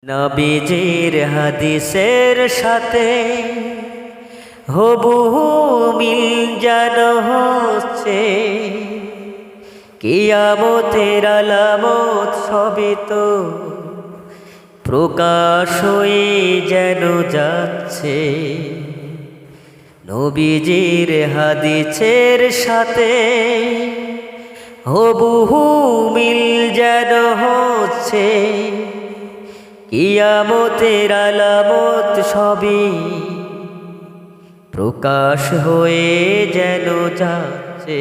নবীজির হাদিসের সাথে হুবহু মিল যেন হচ্ছে, কিয়ামতের আলামত সবই তো প্রকাশ হয়ে যেন যাচ্ছে। নবীজির হাদিসের সাথে হুবহু মিল যেন হচ্ছে, কিয়ামতের আলামত সবই প্রকাশ হয়ে যেন যাচ্ছে।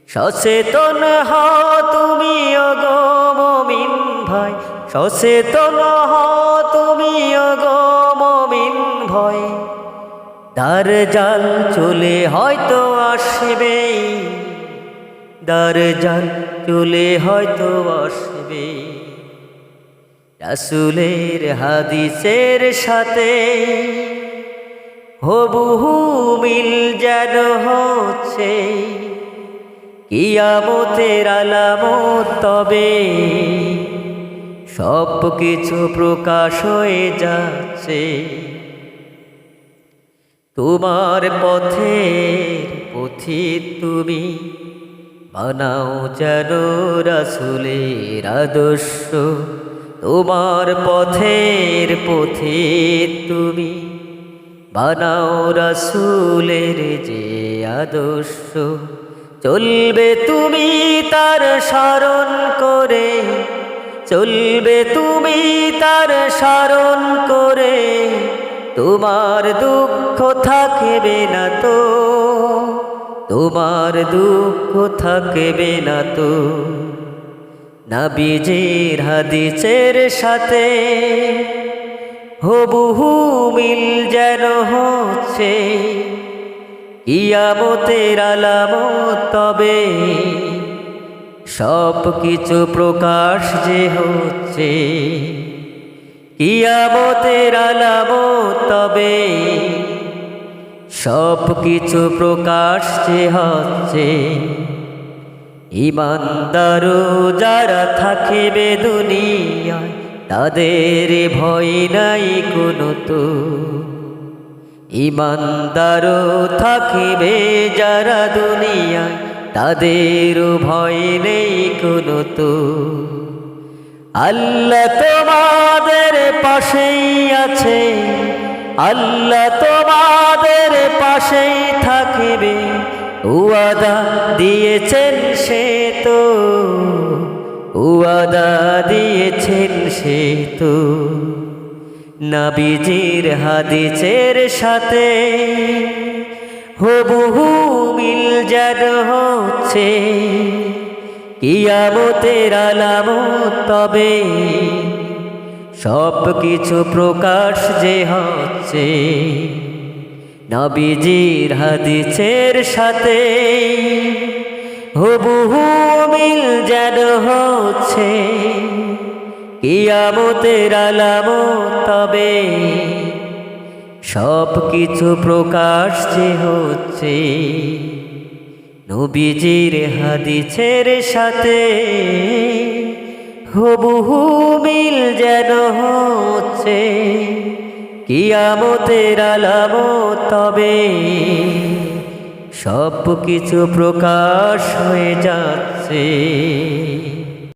সচেতন হও তুমি ওগো মুমিন ভাই, সচেতন হও তুমি ওগো মুমিন ভাই। দাজ্জাল চলে হয়তো আসবে, দাজ্জাল চলে হয়তো আসবে। রাসূলের হাদিসের সাথে হুবহু মিল যেন হচ্ছে, কিয়ামতের আলামত তবে সব কিছু প্রকাশ হয়ে যাচ্ছে। তোমার পথের পথিক তুমি বানাও যেন রাসূলের আদর্শ, তোমার পথের পথিক তুমি বানাও রাসূলের যে আদর্শ। চলবে তুমি তার স্মরণ করে, চলবে তুমি তার স্মরণ করে, তোমার দুঃখ থাকবে না তো, তোমার দুঃখ থাকবে না তো। নবীজির হাদিসের সাথে হুবহু মিল যেন হচ্ছে, কিয়ামতের আলামত তবে সব কিছু প্রকাশ যে হচ্ছে। কিয়ামতের আলামত তবে সব কিছু প্রকাশ যে হচ্ছে। ঈমানদার যারা থাকিবে দুনিয়ায়, তাদের ভয় নাই কোনো তো। ঈমানদার থাকিবে যারা দুনিয়ায়, তাদের ভয় নেই কোনো তো। আল্লাহ তোমাদের পাশেই আছে, আল্লাহ তোমাদের পাশেই থাকিবে, ওয়াদা দিয়েছেন সে তো, ওয়াদা দিয়েছেন সে তো। নবীজির হাদিসের সাথে হুবহু মিল যেন হচ্ছে, কিয়ামতের আলামত তবে সব কিছু প্রকাশ যে হচ্ছে। নবীজির হাদিসের সাথে হুবহু মিল যেন হচ্ছে, কিয়ামতের আলামত তবে সব কিছু প্রকাশ যে হচ্ছে। নবীজির হাদিসের সাথে হুবহু মিল যেন হচ্ছে, কিয়ামতের আলামত তবে সব কিছু প্রকাশ হয়ে যাচ্ছে।